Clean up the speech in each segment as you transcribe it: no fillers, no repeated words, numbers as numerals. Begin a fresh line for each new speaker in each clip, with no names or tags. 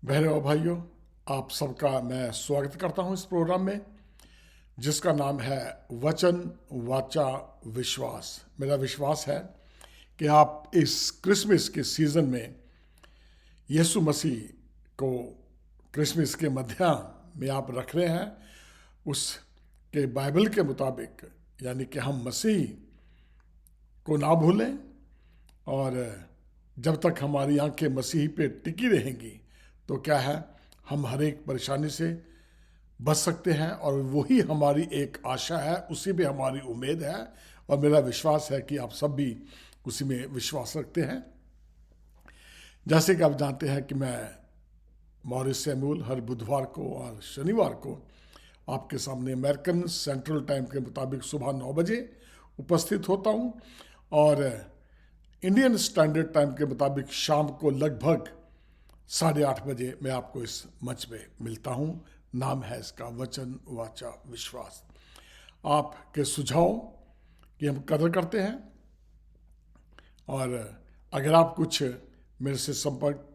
बहनों और भाइयों, आप सबका मैं स्वागत करता हूं इस प्रोग्राम में जिसका नाम है वचन वाचा विश्वास। मेरा विश्वास है कि आप इस क्रिसमस के सीज़न में यीशु मसीह को क्रिसमस के मध्याह्न में आप रख रहे हैं। उसके बाइबल के मुताबिक यानी कि हम मसीह को ना भूलें, और जब तक हमारी आंखें मसीह पे टिकी रहेंगी तो क्या है, हम हर एक परेशानी से बच सकते हैं। और वही हमारी एक आशा है, उसी में हमारी उम्मीद है, और मेरा विश्वास है कि आप सब भी उसी में विश्वास रखते हैं। जैसे कि आप जानते हैं कि मैं मॉरिस सैमुअल हर बुधवार को और शनिवार को आपके सामने अमेरिकन सेंट्रल टाइम के मुताबिक सुबह 9 बजे उपस्थित होता हूँ, और इंडियन स्टैंडर्ड टाइम के मुताबिक शाम को लगभग 8:30 बजे मैं आपको इस मंच पे मिलता हूँ। नाम है इसका वचन वाचा विश्वास। आपके सुझाव की हम कदर करते हैं, और अगर आप कुछ मेरे से संपर्क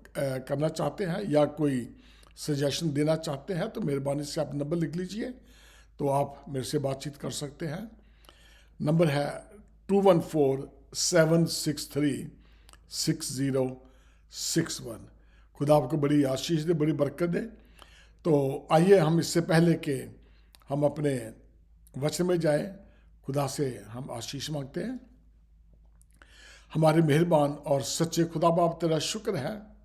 करना चाहते हैं या कोई सजेशन देना चाहते हैं तो मेहरबानी से आप नंबर लिख लीजिए, तो आप मेरे से बातचीत कर सकते हैं। नंबर है 2147636061। खुदा आपको बड़ी आशीष दे, बड़ी बरकत दे। तो आइए हम इससे पहले कि हम अपने वचन में जाएं, खुदा से हम आशीष मांगते हैं। हमारे मेहरबान और सच्चे खुदा बाप, तेरा शुक्र है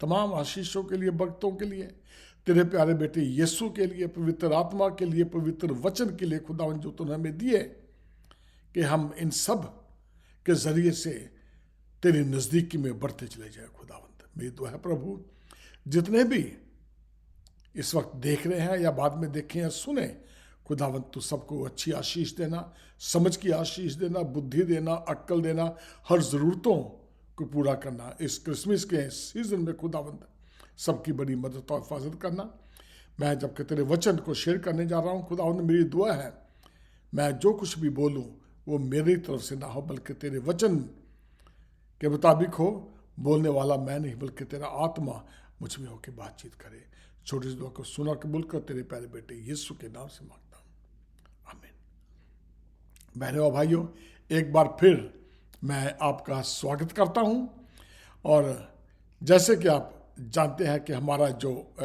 तमाम आशीषों के लिए, बरकतों के लिए, तेरे प्यारे बेटे यीशु के लिए, पवित्र आत्मा के लिए, पवित्र वचन के लिए खुदावन जो तूने हमें दिए, कि हम इन सब के जरिए से तेरी नज़दीकी में बढ़ते चले जाए। खुदावंत, मेरी दुआ है प्रभु, जितने भी इस वक्त देख रहे हैं या बाद में देखें या सुने, खुदावंत तू सबको अच्छी आशीष देना, समझ की आशीष देना, बुद्धि देना, अक्ल देना, हर ज़रूरतों को पूरा करना। इस क्रिसमस के सीज़न में खुदावंत सबकी बड़ी मदद और हिफाजत करना। मैं जबकि तेरे वचन को शेयर करने जा रहा हूँ, खुदावंत मेरी दुआ है मैं जो कुछ भी बोलूँ वो मेरी तरफ से ना हो, बल्कि तेरे वचन के मुताबिक हो। बोलने वाला मैं नहीं, बल्कि तेरा आत्मा मुझ में होकर बातचीत करे। छोटी सी दुआ को सुना कबूल कर, तेरे प्यारे बेटे यीशु के नाम से मांगता हूँ, आमीन। बहनों और भाइयों, एक बार फिर मैं आपका स्वागत करता हूँ। और जैसे कि आप जानते हैं कि हमारा जो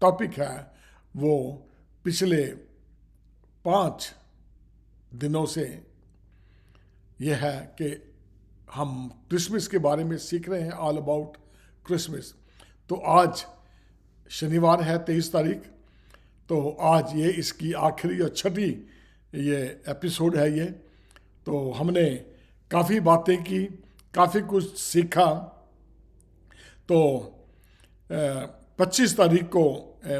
टॉपिक है वो पिछले 5 दिनों से ये है कि हम क्रिसमस के बारे में सीख रहे हैं, ऑल अबाउट क्रिसमस। तो आज शनिवार है 23 तारीख, तो आज ये इसकी आखिरी और छठी ये एपिसोड है ये। तो हमने काफ़ी बातें की, काफ़ी कुछ सीखा। तो 25 तारीख को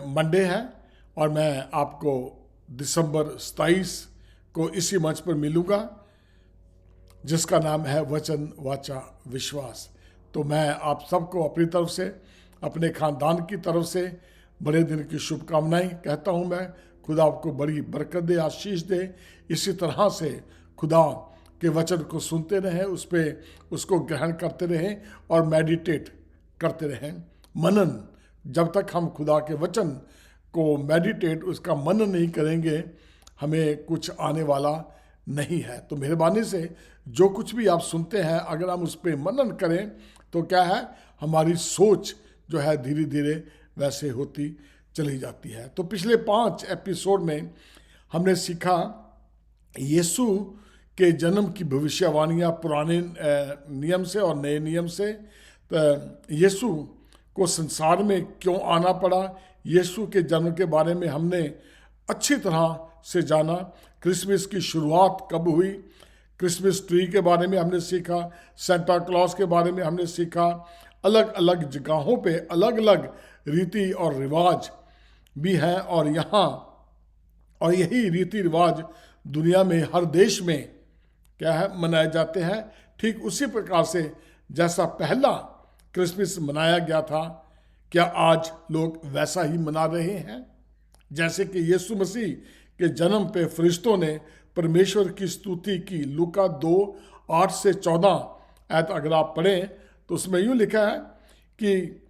मंडे है, और मैं आपको दिसंबर 27 को इसी मंच पर मिलूँगा जिसका नाम है वचन वाचा विश्वास। तो मैं आप सबको अपनी तरफ से, अपने ख़ानदान की तरफ से बड़े दिन की शुभकामनाएं कहता हूं। मैं खुदा आपको बड़ी बरकत दे, आशीष दे। इसी तरह से खुदा के वचन को सुनते रहें, उस पर उसको ग्रहण करते रहें और मेडिटेट करते रहें। मनन, जब तक हम खुदा के वचन को मेडिटेट, उसका मनन नहीं करेंगे, हमें कुछ आने वाला नहीं है। तो मेहरबानी से जो कुछ भी आप सुनते हैं, अगर हम उस पर मनन करें तो क्या है, हमारी सोच जो है धीरे धीरे वैसे होती चली जाती है। तो पिछले 5 एपिसोड में हमने सीखा यीशु के जन्म की भविष्यवाणियाँ पुराने नियम से और नए नियम से। तो यीशु को संसार में क्यों आना पड़ा, यीशु के जन्म के बारे में हमने अच्छी तरह से जाना। क्रिसमस की शुरुआत कब हुई, क्रिसमस ट्री के बारे में हमने सीखा, सेंटा क्लॉज के बारे में हमने सीखा। अलग अलग जगहों पे अलग अलग रीति और रिवाज भी हैं, और यही रीति रिवाज दुनिया में हर देश में क्या है, मनाए जाते हैं। ठीक उसी प्रकार से जैसा पहला क्रिसमस मनाया गया था, क्या आज लोग वैसा ही मना रहे हैं? जैसे कि यीशु मसीह के जन्म पे फरिश्तों ने परमेश्वर की स्तुति की। लूका 2:8-14 आयत अगर आप पढ़ें तो उसमें यूँ लिखा है कि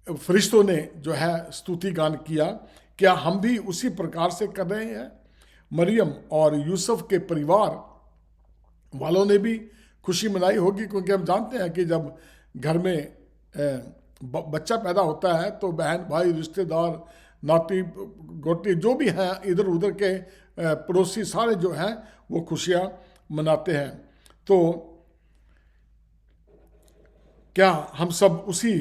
फरिश्तों ने जो है स्तुति गान किया, क्या हम भी उसी प्रकार से कर रहे हैं? मरियम और यूसुफ के परिवार वालों ने भी खुशी मनाई होगी, क्योंकि हम जानते हैं कि जब घर में बच्चा पैदा होता है तो बहन भाई रिश्तेदार नाती गोती जो भी हैं इधर उधर के पड़ोसी सारे जो हैं वो खुशियाँ मनाते हैं। तो क्या हम सब उसी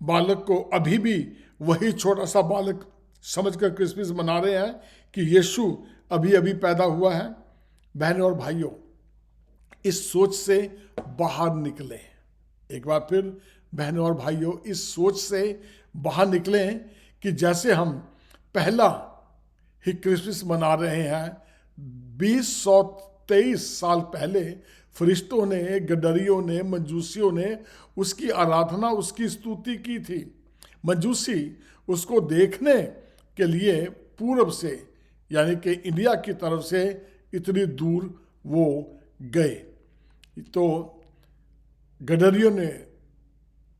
बालक को अभी भी वही छोटा सा बालक समझकर क्रिसमस मना रहे हैं कि यीशु अभी अभी पैदा हुआ है? बहनों और भाइयों, इस सोच से बाहर निकलें। एक बार फिर बहनों और भाइयों, इस सोच से बाहर निकलें कि जैसे हम पहला ही क्रिसमस मना रहे हैं 2023 साल पहले फरिश्तों ने, गडरियों ने, मंजूसियों ने उसकी आराधना, उसकी स्तुति की थी। मंजूसी उसको देखने के लिए पूर्व से यानी कि इंडिया की तरफ से इतनी दूर वो गए, तो गडरियों ने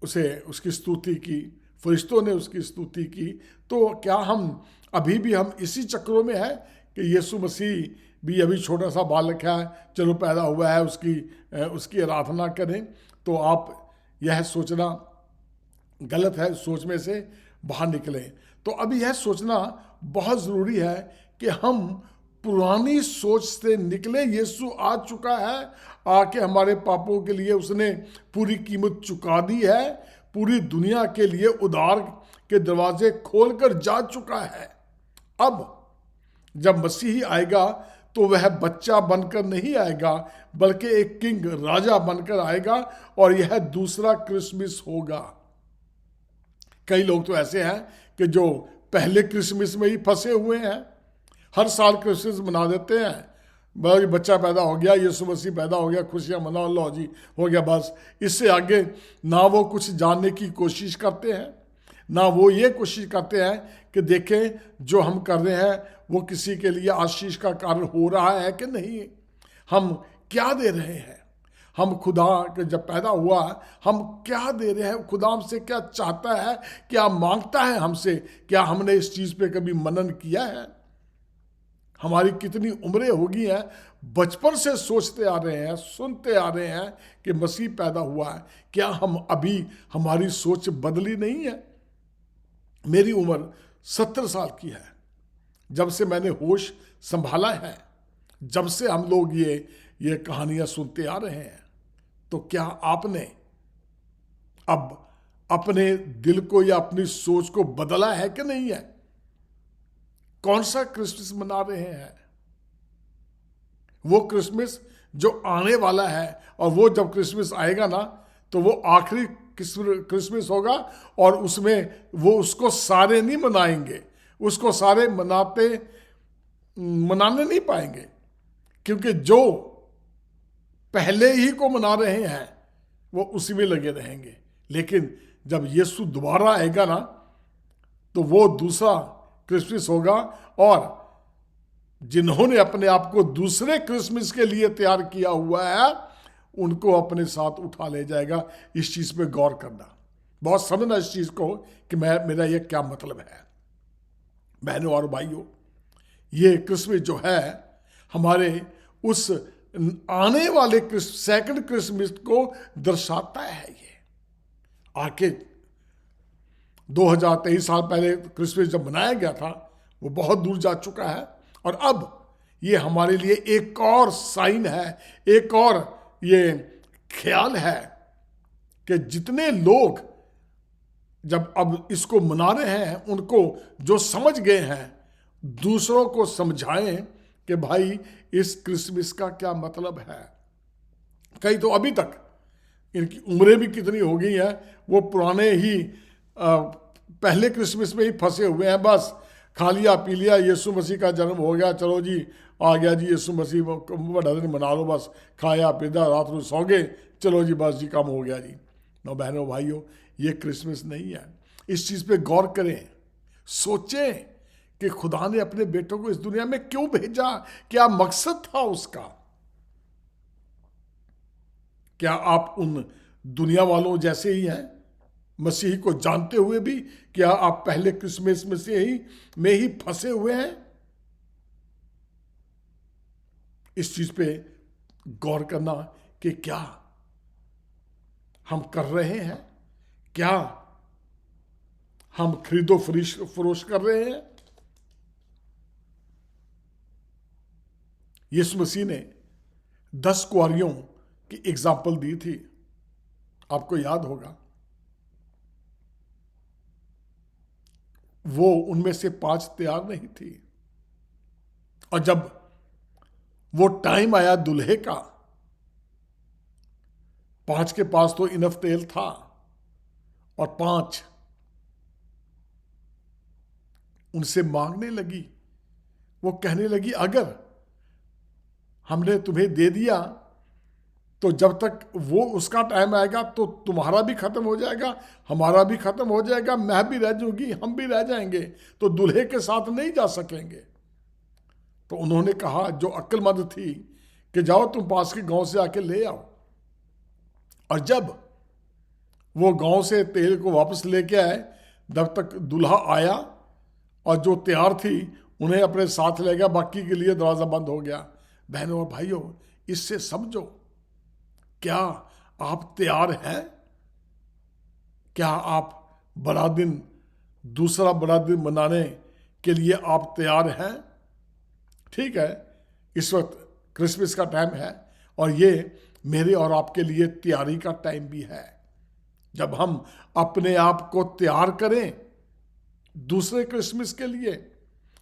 उसकी स्तुति की, फरिश्तों ने उसकी स्तुति की। तो क्या हम अभी भी हम इसी चक्रों में हैं कि यीशु मसीह भी अभी छोटा सा बालक है, चलो पैदा हुआ है, उसकी आराधना करें? तो आप यह सोचना गलत है, सोच में से बाहर निकलें। तो अभी यह सोचना बहुत ज़रूरी है कि हम पुरानी सोच से निकले। यीशु आ चुका है, आके हमारे पापों के लिए उसने पूरी कीमत चुका दी है, पूरी दुनिया के लिए उद्धार के दरवाजे खोलकर जा चुका है। अब जब मसीह आएगा तो वह बच्चा बनकर नहीं आएगा, बल्कि एक किंग, राजा बनकर आएगा, और यह दूसरा क्रिसमस होगा। कई लोग तो ऐसे हैं कि जो पहले क्रिसमस में ही फंसे हुए हैं, हर साल क्रिसमस मना देते हैं, बस बच्चा पैदा हो गया, यीशु मसीह पैदा हो गया, खुशियां मनाओ, लो जी हो गया बस। इससे आगे ना वो कुछ जानने की कोशिश करते हैं, ना वो ये कोशिश करते हैं कि देखें जो हम कर रहे हैं वो किसी के लिए आशीष का कारण हो रहा है कि नहीं, हम क्या दे रहे हैं, हम खुदा के जब पैदा हुआ हम क्या दे रहे हैं, खुदा हमसे क्या चाहता है, क्या मांगता है हमसे, क्या हमने इस चीज़ पे कभी मनन किया है? हमारी कितनी उम्रें हो गई हैं, बचपन से सोचते आ रहे हैं, सुनते आ रहे हैं कि मसीह पैदा हुआ है, क्या हम अभी हमारी सोच बदली नहीं है? मेरी उम्र 70 साल की है, जब से मैंने होश संभाला है, जब से हम लोग ये कहानियां सुनते आ रहे हैं। तो क्या आपने अब अपने दिल को या अपनी सोच को बदला है कि नहीं है? कौन सा क्रिसमस मना रहे हैं? वो क्रिसमस जो आने वाला है, और वो जब क्रिसमस आएगा ना तो वो आखिरी क्रिसमस होगा, और उसमें वो उसको सारे नहीं मनाएंगे, उसको सारे मनाने नहीं पाएंगे, क्योंकि जो पहले ही को मना रहे हैं वो उसी में लगे रहेंगे। लेकिन जब यीशु दोबारा आएगा ना तो वो दूसरा क्रिसमस होगा, और जिन्होंने अपने आप को दूसरे क्रिसमस के लिए तैयार किया हुआ है उनको अपने साथ उठा ले जाएगा। इस चीज़ पे गौर करना, बहुत समझना इस चीज़ को कि मेरा ये क्या मतलब है। बहनों और भाइयों, ये क्रिसमस जो है हमारे उस आने वाले सेकंड क्रिसमस को दर्शाता है। ये आके 2023 साल पहले क्रिसमस जब मनाया गया था वो बहुत दूर जा चुका है, और अब ये हमारे लिए एक और साइन है, एक और ये ख्याल है कि जितने लोग जब अब इसको मना रहे हैं उनको जो समझ गए हैं दूसरों को समझाएं कि भाई इस क्रिसमस का क्या मतलब है। कई तो अभी तक इनकी उम्रें भी कितनी हो गई हैं, वो पुराने ही पहले क्रिसमस में ही फंसे हुए हैं, बस खा लिया पी लिया, यीशु मसीह का जन्म हो गया, चलो जी आ गया जी यीशु मसीह, बड़ा दिन मना लो, बस खाया पीता रात को सो गए, चलो जी बस जी काम हो गया जी। नो बहनों भाइयों, ये क्रिसमस नहीं है। इस चीज़ पे गौर करें, सोचें कि खुदा ने अपने बेटों को इस दुनिया में क्यों भेजा, क्या मकसद था उसका। क्या आप उन दुनिया वालों जैसे ही हैं मसीह को जानते हुए भी क्या आप पहले क्रिसमस में ही फंसे हुए हैं? इस चीज पे गौर करना कि क्या हम कर रहे हैं, क्या हम खरीदो फरोश कर रहे हैं। यीशु मसीह ने 10 कुंवारियों की एग्जाम्पल दी थी, आपको याद होगा। वो उनमें से 5 तैयार नहीं थी, और जब वो टाइम आया दूल्हे का, 5 के पास तो इनफ तेल था और 5 उनसे मांगने लगी। वो कहने लगी, अगर हमने तुम्हें दे दिया तो जब तक वो उसका टाइम आएगा तो तुम्हारा भी खत्म हो जाएगा, हमारा भी खत्म हो जाएगा, मैं भी रह जाऊंगी, हम भी रह जाएंगे, तो दूल्हे के साथ नहीं जा सकेंगे। तो उन्होंने कहा, जो अक्लमंद थी, कि जाओ तुम पास के गांव से आके ले आओ। और जब वो गांव से तेल को वापस लेके आए, जब तक दूल्हा आया और जो तैयार थी उन्हें अपने साथ ले गया, बाकी के लिए दरवाजा बंद हो गया। बहनों और भाइयों, इससे समझो, क्या आप तैयार हैं? क्या आप बड़ा दिन, दूसरा बड़ा दिन मनाने के लिए आप तैयार हैं? ठीक है, इस वक्त क्रिसमस का टाइम है और ये मेरे और आपके लिए तैयारी का टाइम भी है, जब हम अपने आप को तैयार करें दूसरे क्रिसमस के लिए।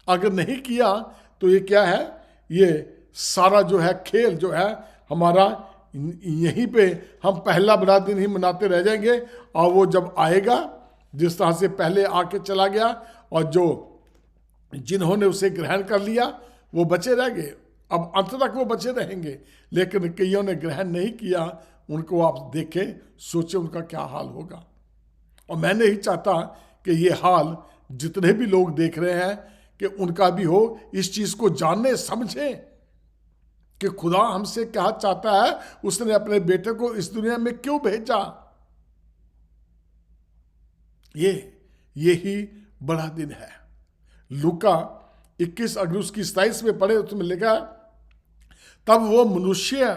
अगर नहीं किया तो ये क्या है, ये सारा जो है खेल जो है हमारा, यहीं पे हम पहला बड़ा दिन ही मनाते रह जाएंगे, और वो जब आएगा, जिस तरह से पहले आके चला गया, और जो जिन्होंने उसे ग्रहण कर लिया वो बचे रह गए। अब अंत तक वो बचे रहेंगे, लेकिन कईयों ने ग्रहण नहीं किया, उनको आप देखें, सोचे उनका क्या हाल होगा। और मैं नहीं चाहता कि ये हाल जितने भी लोग देख रहे हैं कि उनका भी हो। इस चीज को जानने समझें कि खुदा हमसे क्या चाहता है, उसने अपने बेटे को इस दुनिया में क्यों भेजा। ये ही बड़ा दिन है। लूका 21 अगर उसकी 27 में पढ़े, उसमें लिखा, तब वो मनुष्य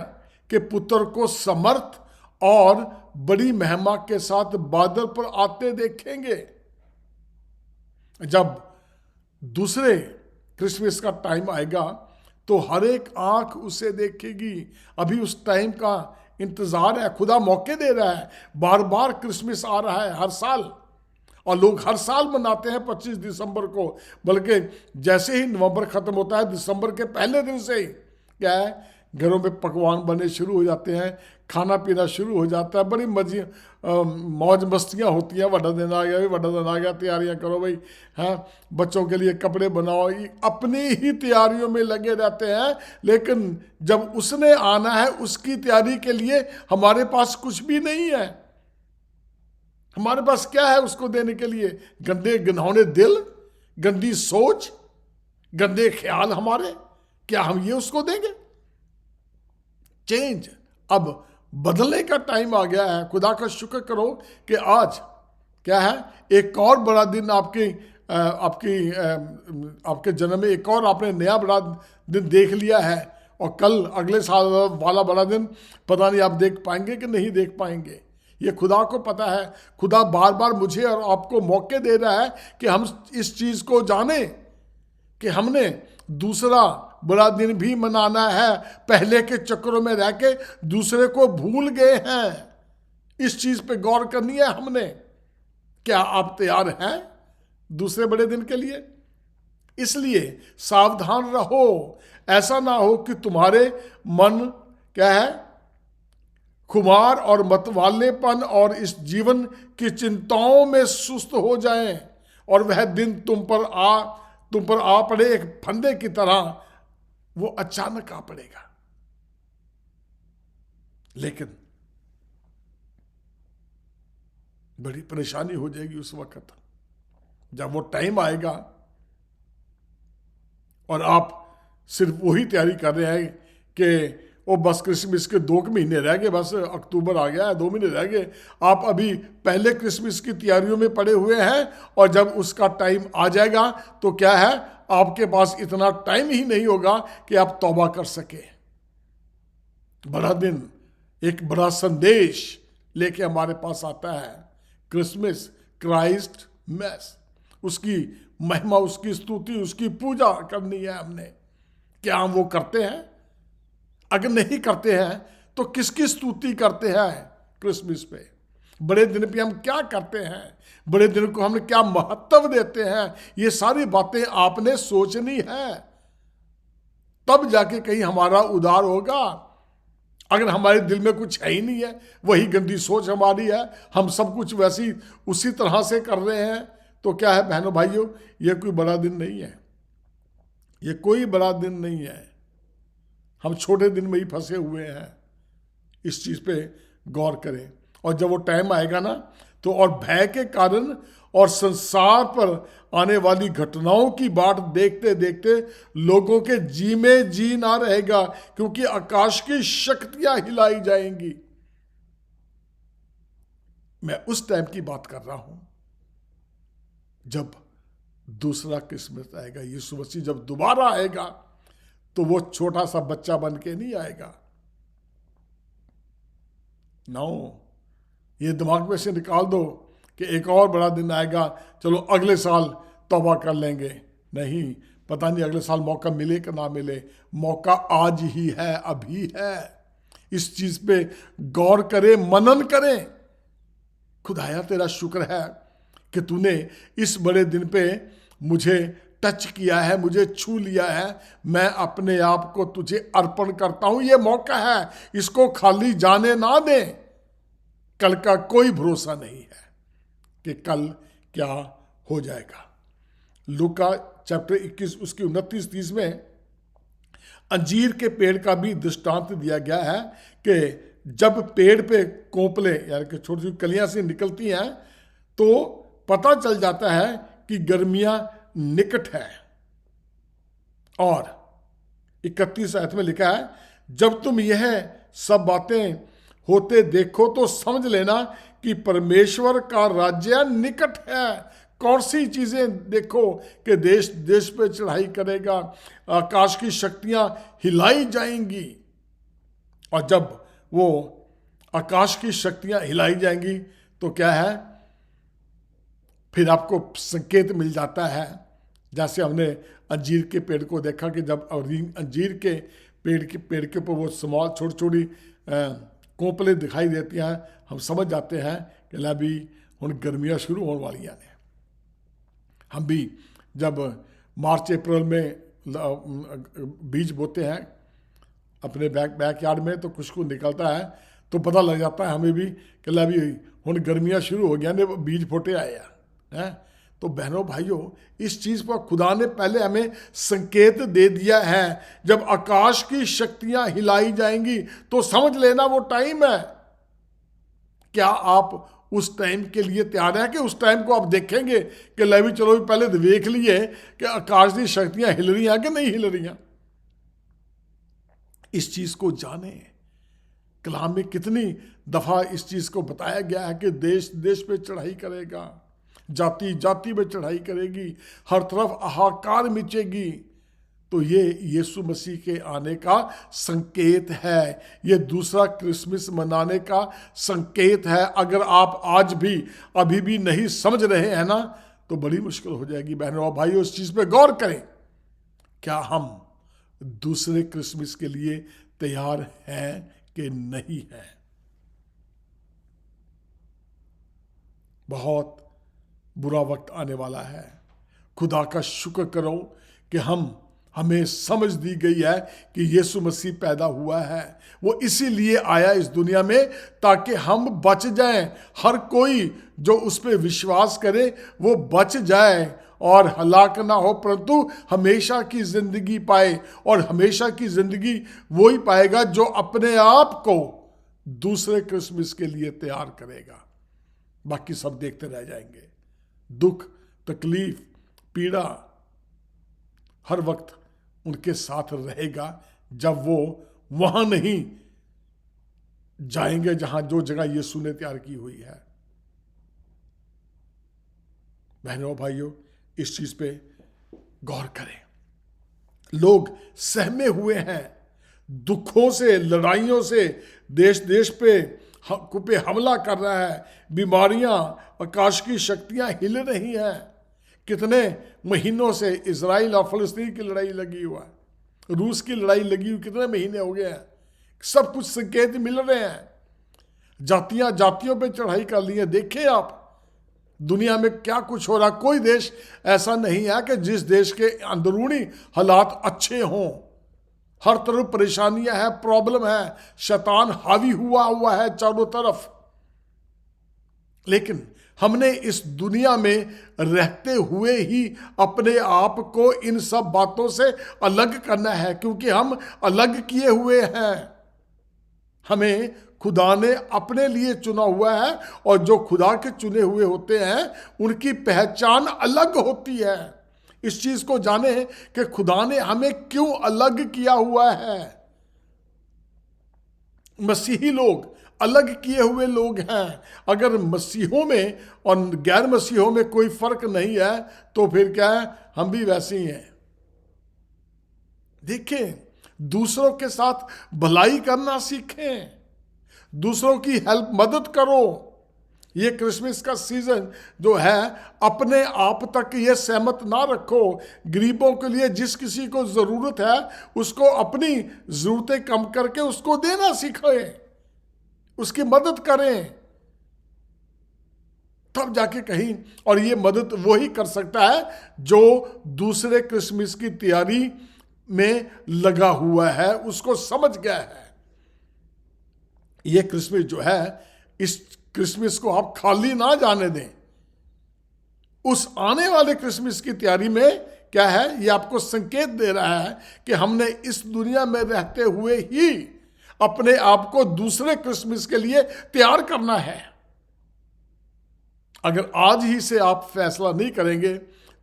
के पुत्र को समर्थ और बड़ी महिमा के साथ बादल पर आते देखेंगे। जब दूसरे क्रिसमस का टाइम आएगा तो हर एक आंख उसे देखेगी। अभी उस टाइम का इंतजार है, खुदा मौके दे रहा है। बार बार क्रिसमस आ रहा है हर साल, और लोग हर साल मनाते हैं 25 दिसंबर को, बल्कि जैसे ही नवंबर खत्म होता है, दिसंबर के पहले दिन से ही क्या है, घरों में पकवान बने शुरू हो जाते हैं, खाना पीना शुरू हो जाता है, बड़ी मौज मस्तियाँ होती हैं। बड़ा दिन आ गया भाई, बड़ा दिन आ गया, तैयारियां करो भाई, हाँ, बच्चों के लिए कपड़े बनाओ, अपनी ही तैयारियों में लगे रहते हैं। लेकिन जब उसने आना है, उसकी तैयारी के लिए हमारे पास कुछ भी नहीं है। हमारे पास क्या है उसको देने के लिए? गंदे घिनौने दिल, गंदी सोच, गंदे ख्याल हमारे, क्या हम ये उसको देंगे? चेंज, अब बदलने का टाइम आ गया है। खुदा का शुक्र करो कि आज क्या है, एक और बड़ा दिन आपके जन्म में एक और आपने नया बड़ा दिन देख लिया है, और कल अगले साल वाला बड़ा दिन पता नहीं आप देख पाएंगे कि नहीं देख पाएंगे। ये खुदा को पता है। खुदा बार बार मुझे और आपको मौके दे रहा है कि हम इस चीज को जाने कि हमने दूसरा बड़ा दिन भी मनाना है। पहले के चक्रों में रह के दूसरे को भूल गए हैं। इस चीज पे गौर करनी है हमने। क्या आप तैयार हैं दूसरे बड़े दिन के लिए? इसलिए सावधान रहो, ऐसा ना हो कि तुम्हारे मन क्या है, खुमार और मतवालेपन और इस जीवन की चिंताओं में सुस्त हो जाएं, और वह दिन तुम पर आ पड़े एक फंदे की तरह। वो अचानक आ पड़ेगा, लेकिन बड़ी परेशानी हो जाएगी उस वक्त जब वो टाइम आएगा और आप सिर्फ वही तैयारी कर रहे हैं कि वो बस क्रिसमस के 2 महीने रह गए, बस अक्टूबर आ गया है, 2 महीने रह गए, आप अभी पहले क्रिसमस की तैयारियों में पड़े हुए हैं। और जब उसका टाइम आ जाएगा तो क्या है, आपके पास इतना टाइम ही नहीं होगा कि आप तौबा कर सके। बड़ा दिन एक बड़ा संदेश लेके हमारे पास आता है, क्रिसमस, क्राइस्ट मैस, उसकी महिमा, उसकी स्तुति, उसकी पूजा करनी है हमने। क्या हम वो करते हैं? अगर नहीं करते हैं तो किसकी स्तुति करते हैं क्रिसमस पे? बड़े दिन पे हम क्या करते हैं? बड़े दिन को हम क्या महत्व देते हैं? ये सारी बातें आपने सोचनी है, तब जाके कहीं हमारा उद्धार होगा। अगर हमारे दिल में कुछ है ही नहीं है, वही गंदी सोच हमारी है, हम सब कुछ वैसी उसी तरह से कर रहे हैं, तो क्या है बहनों भाइयों, ये कोई बड़ा दिन नहीं है, ये कोई बड़ा दिन नहीं है। हम छोटे दिन में ही फंसे हुए हैं। इस चीज पे गौर करें। और जब वो टाइम आएगा ना, तो और भय के कारण और संसार पर आने वाली घटनाओं की बाट देखते देखते लोगों के जी में जी ना रहेगा, क्योंकि आकाश की शक्तियां हिलाई जाएंगी। मैं उस टाइम की बात कर रहा हूं जब दूसरा क्रिसमस आएगा। यीशु मसीह जब दोबारा आएगा तो वो छोटा सा बच्चा बन के नहीं आएगा। नो, ये दिमाग में से निकाल दो कि एक और बड़ा दिन आएगा, चलो अगले साल तौबा कर लेंगे। नहीं, पता नहीं अगले साल मौका मिले कि ना मिले। मौका आज ही है, अभी है। इस चीज पे गौर करें, मनन करें। खुदाया तेरा शुक्र है कि तूने इस बड़े दिन पे मुझे टच किया है, मुझे छू लिया है। मैं अपने आप को तुझे अर्पण करता हूं। ये मौका है, इसको खाली जाने ना दे। कल का कोई भरोसा नहीं है कि कल क्या हो जाएगा। लूका चैप्टर 21 उसकी 29-30 में अंजीर के पेड़ का भी दृष्टांत दिया गया है कि जब पेड़ पे कोंपले यानी कि छोटी छोटी कलियां से निकलती हैं तो पता चल जाता है कि गर्मियां निकट है। और 31 आयत में लिखा है, जब तुम यह सब बातें होते देखो तो समझ लेना कि परमेश्वर का राज्य निकट है। कौन सी चीजें देखो कि देश देश पे चढ़ाई करेगा, आकाश की शक्तियां हिलाई जाएंगी। और जब वो आकाश की शक्तियां हिलाई जाएंगी तो क्या है, फिर आपको संकेत मिल जाता है। जैसे हमने अंजीर के पेड़ को देखा कि जब अंजीर के पेड़ के ऊपर वो स्मॉल छोटी छोटी कोंपले दिखाई देती हैं, हम समझ जाते हैं कि अभी हुण गर्मियाँ शुरू होने वाली हैं। हम भी जब मार्च अप्रैल में बीज बोते हैं अपने बैकयार्ड में, तो कुछ कुछ निकलता है तो पता लग जाता है हमें भी कि अभी हुण गर्मियाँ शुरू हो गया ने, बीज फोटे आए हैं। तो बहनों भाइयों, इस चीज पर खुदा ने पहले हमें संकेत दे दिया है। जब आकाश की शक्तियां हिलाई जाएंगी तो समझ लेना वो टाइम है। क्या आप उस टाइम के लिए तैयार हैं कि उस टाइम को आप देखेंगे कि ले भी चलो भी पहले देख लिए कि आकाश की शक्तियां हिल रही हैं कि नहीं हिल रही हैं? इस चीज को जाने। कलाम में कितनी दफा इस चीज को बताया गया है कि देश देश पे चढ़ाई करेगा, जाति जाति में चढ़ाई करेगी, हर तरफ हाहाकार मचेगी। तो ये यीशु मसीह के आने का संकेत है, ये दूसरा क्रिसमस मनाने का संकेत है। अगर आप आज भी अभी भी नहीं समझ रहे हैं ना, तो बड़ी मुश्किल हो जाएगी। बहनों और भाइयों, इस चीज पे गौर करें, क्या हम दूसरे क्रिसमस के लिए तैयार हैं कि नहीं हैं? बहुत बुरा वक्त आने वाला है। खुदा का शुक्र करो कि हमें समझ दी गई है कि यीशु मसीह पैदा हुआ है। वो इसीलिए आया इस दुनिया में ताकि हम बच जाएं। हर कोई जो उस पर विश्वास करे वो बच जाए और हलाक ना हो, परंतु हमेशा की जिंदगी पाए। और हमेशा की जिंदगी वो ही पाएगा जो अपने आप को दूसरे क्रिसमस के लिए तैयार करेगा। बाकी सब देखते रह जाएंगे। दुख, तकलीफ, पीड़ा हर वक्त उनके साथ रहेगा जब वो वहां नहीं जाएंगे जहां जो जगह यीशु ने तैयार की हुई है। बहनों भाइयों, इस चीज पे गौर करें। लोग सहमे हुए हैं दुखों से, लड़ाइयों से, देश देश पे हमला कर रहा है, बीमारियां, आकाश की शक्तियां हिल रही हैं। कितने महीनों से इजराइल और फलस्तीन की लड़ाई लगी हुआ है, रूस की लड़ाई लगी हुई कितने महीने हो गए हैं। सब कुछ संकेत मिल रहे हैं, जातियां जातियों पे चढ़ाई कर ली है। देखिए आप दुनिया में क्या कुछ हो रहा। कोई देश ऐसा नहीं है कि जिस देश के अंदरूनी हालात अच्छे हों। हर तरफ परेशानियां हैं, प्रॉब्लम है, शैतान हावी हुआ है चारों तरफ। लेकिन हमने इस दुनिया में रहते हुए ही अपने आप को इन सब बातों से अलग करना है, क्योंकि हम अलग किए हुए हैं। हमें खुदा ने अपने लिए चुना हुआ है, और जो खुदा के चुने हुए होते हैं उनकी पहचान अलग होती है। इस चीज को जाने कि खुदा ने हमें क्यों अलग किया हुआ है। मसीही लोग अलग किए हुए लोग हैं। अगर मसीहों में और गैर मसीहों में कोई फर्क नहीं है तो फिर क्या है, हम भी वैसे ही हैं। देखें, दूसरों के साथ भलाई करना सीखें, दूसरों की हेल्प, मदद करो। ये क्रिसमस का सीजन जो है, अपने आप तक ये सहमत ना रखो। गरीबों के लिए जिस किसी को जरूरत है उसको अपनी जरूरतें कम करके उसको देना सीखें, उसकी मदद करें, तब जाके कहीं। और ये मदद वो ही कर सकता है जो दूसरे क्रिसमस की तैयारी में लगा हुआ है, उसको समझ गया है। ये क्रिसमस जो है, इस क्रिसमस को आप खाली ना जाने दें। उस आने वाले क्रिसमस की तैयारी में क्या है, ये आपको संकेत दे रहा है कि हमने इस दुनिया में रहते हुए ही अपने आप को दूसरे क्रिसमस के लिए तैयार करना है। अगर आज ही से आप फैसला नहीं करेंगे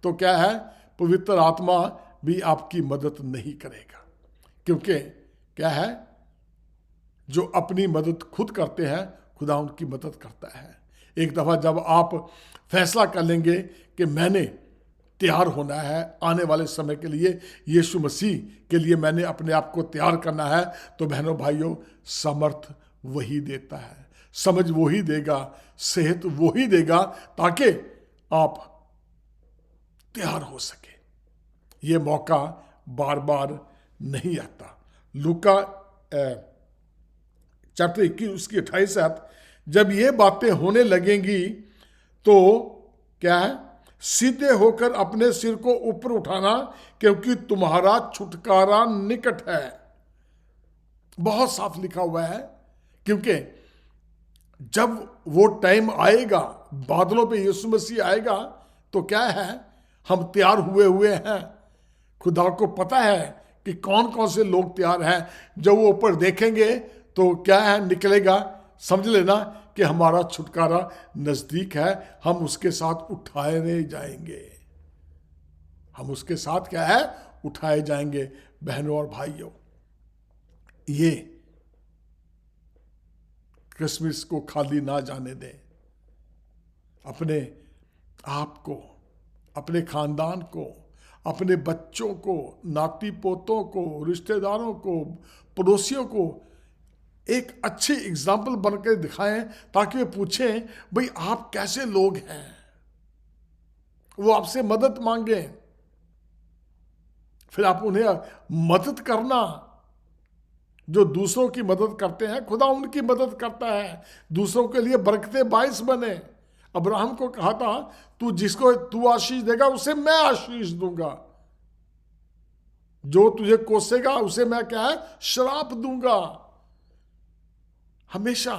तो क्या है, पवित्र आत्मा भी आपकी मदद नहीं करेगा। क्योंकि क्या है, जो अपनी मदद खुद करते हैं खुदा उनकी मदद करता है। एक दफा जब आप फैसला कर लेंगे कि मैंने तैयार होना है आने वाले समय के लिए, यीशु मसीह के लिए मैंने अपने आप को तैयार करना है, तो बहनों भाइयों, समर्थ वही देता है, समझ वही देगा, सेहत वही देगा, ताकि आप तैयार हो सके। ये मौका बार बार नहीं आता। लूका चैप्टर 21 उसकी 28 आयत, जब ये बातें होने लगेंगी तो क्या है, सीधे होकर अपने सिर को ऊपर उठाना, क्योंकि तुम्हारा छुटकारा निकट है। बहुत साफ लिखा हुआ है, क्योंकि जब वो टाइम आएगा, बादलों पे यीशु मसीह आएगा, तो क्या है, हम तैयार हुए हैं। खुदा को पता है कि कौन कौन से लोग तैयार हैं। जब वो ऊपर देखेंगे तो क्या है, निकलेगा, समझ लेना कि हमारा छुटकारा नजदीक है। हम उसके साथ उठाए जाएंगे, हम उसके साथ क्या है, उठाए जाएंगे। बहनों और भाइयों, ये क्रिसमस को खाली ना जाने दें। अपने आप को, अपने खानदान को, अपने बच्चों को, नाती पोतों को, रिश्तेदारों को, पड़ोसियों को एक अच्छी एग्जाम्पल बनकर दिखाएं, ताकि वे पूछें, भाई आप कैसे लोग हैं। वो आपसे मदद मांगे, फिर आप उन्हें मदद करना। जो दूसरों की मदद करते हैं, खुदा उनकी मदद करता है, दूसरों के लिए बरकते बाइस बने। अब्राहम को कहा था, तू जिसको तू आशीष देगा उसे मैं आशीष दूंगा, जो तुझे कोसेगा उसे मैं क्या है, श्राप दूंगा। हमेशा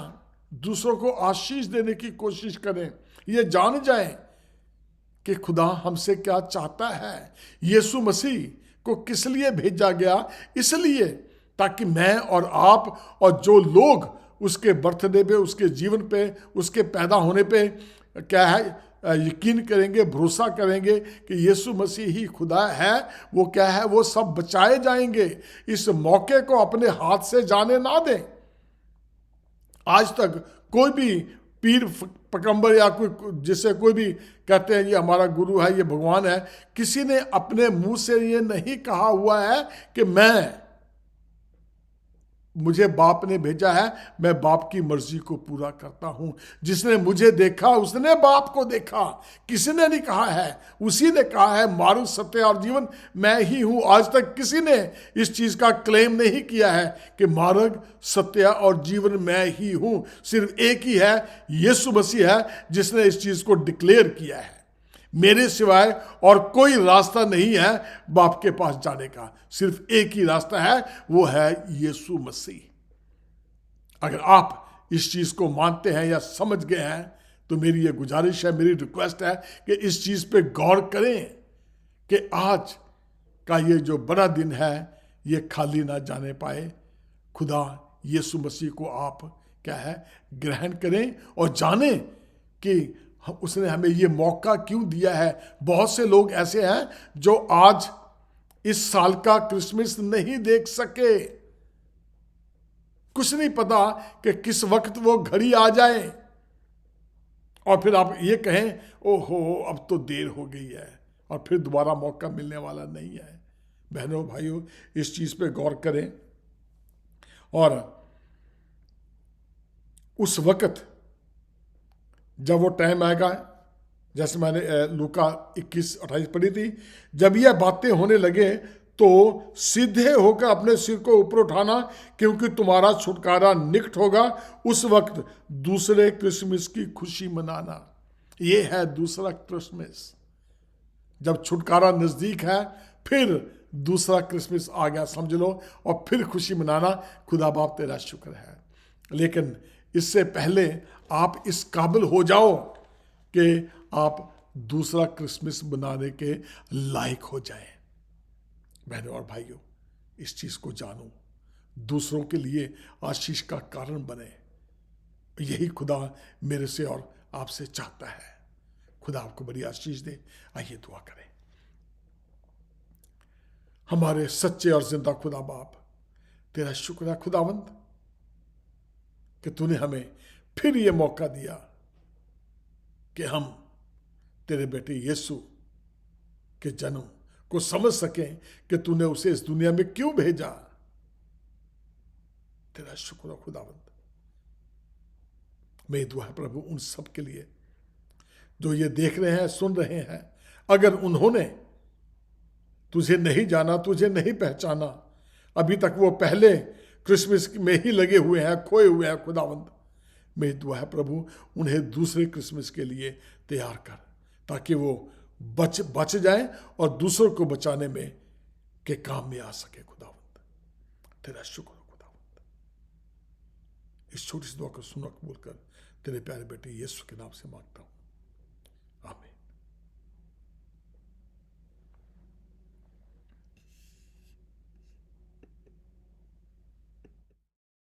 दूसरों को आशीष देने की कोशिश करें। ये जान जाएं कि खुदा हमसे क्या चाहता है। यीशु मसीह को किस लिए भेजा गया, इसलिए ताकि मैं और आप और जो लोग उसके बर्थडे पे, उसके जीवन पे, उसके पैदा होने पे क्या है, यकीन करेंगे, भरोसा करेंगे कि यीशु मसीह ही खुदा है, वो क्या है, वो सब बचाए जाएंगे। इस मौके को अपने हाथ से जाने ना दें। आज तक कोई भी पीर पैगंबर या कोई जिसे कोई भी कहते हैं ये हमारा गुरु है, ये भगवान है, किसी ने अपने मुंह से ये नहीं कहा हुआ है कि मुझे बाप ने भेजा है, मैं बाप की मर्जी को पूरा करता हूं। जिसने मुझे देखा उसने बाप को देखा। किसी ने नहीं कहा है, उसी ने कहा है मार्ग, सत्य और जीवन मैं ही हूं। आज तक किसी ने इस चीज का क्लेम नहीं किया है कि मार्ग, सत्य और जीवन मैं ही हूं। सिर्फ एक ही है, यीशु मसीह है, जिसने इस चीज को डिक्लेयर किया है। मेरे सिवाय और कोई रास्ता नहीं है बाप के पास जाने का, सिर्फ एक ही रास्ता है, वो है यीशु मसीह। अगर आप इस चीज को मानते हैं या समझ गए हैं तो मेरी ये गुजारिश है, मेरी रिक्वेस्ट है कि इस चीज पे गौर करें कि आज का ये जो बड़ा दिन है ये खाली ना जाने पाए। खुदा यीशु मसीह को आप क्या है, ग्रहण करें और जानें कि उसने हमें ये मौका क्यों दिया है। बहुत से लोग ऐसे हैं जो आज इस साल का क्रिसमस नहीं देख सके। कुछ नहीं पता कि किस वक्त वो घड़ी आ जाए और फिर आप ये कहें ओहो अब तो देर हो गई है और फिर दोबारा मौका मिलने वाला नहीं है। बहनों भाइयों, इस चीज पे गौर करें और उस वक्त जब वो टाइम आएगा, जैसे मैंने लूका 21:28 पढ़ी थी, जब यह बातें होने लगे तो सीधे होकर अपने सिर को ऊपर उठाना, क्योंकि तुम्हारा छुटकारा निकट होगा। उस वक्त दूसरे क्रिसमस की खुशी मनाना, ये है दूसरा क्रिसमस। जब छुटकारा नजदीक है फिर दूसरा क्रिसमस आ गया समझ लो, और फिर खुशी मनाना। खुदा बाप तेरा शुक्र है, लेकिन इससे पहले आप इस काबिल हो जाओ कि आप दूसरा क्रिसमस बनाने के लायक हो जाएं। बहनों और भाइयों, इस चीज को जानो, दूसरों के लिए आशीष का कारण बने। यही खुदा मेरे से और आपसे चाहता है। खुदा आपको बड़ी आशीष दे। आइए दुआ करें। हमारे सच्चे और जिंदा खुदा बाप, तेरा शुक्र है खुदावंद कि तूने हमें फिर ये मौका दिया कि हम तेरे बेटे यीशु के जन्म को समझ सकें कि तूने उसे इस दुनिया में क्यों भेजा। तेरा शुक्र है खुदावंद। मैं दुआ है प्रभु उन सब के लिए जो ये देख रहे हैं, सुन रहे हैं, अगर उन्होंने तुझे नहीं जाना, तुझे नहीं पहचाना, अभी तक वो पहले क्रिसमस में ही लगे हुए हैं, खोए हुए हैं खुदावंद, मेरी दुआ है प्रभु उन्हें दूसरे क्रिसमस के लिए तैयार कर, ताकि वो बच जाएं और दूसरों को बचाने में के काम में आ सके। खुदावंद तेरा शुक्र है खुदावंद। इस छोटी सी दुआ को सुनो, कबूल कर। तेरे प्यारे बेटे यीशु के नाम से मांगता हूं।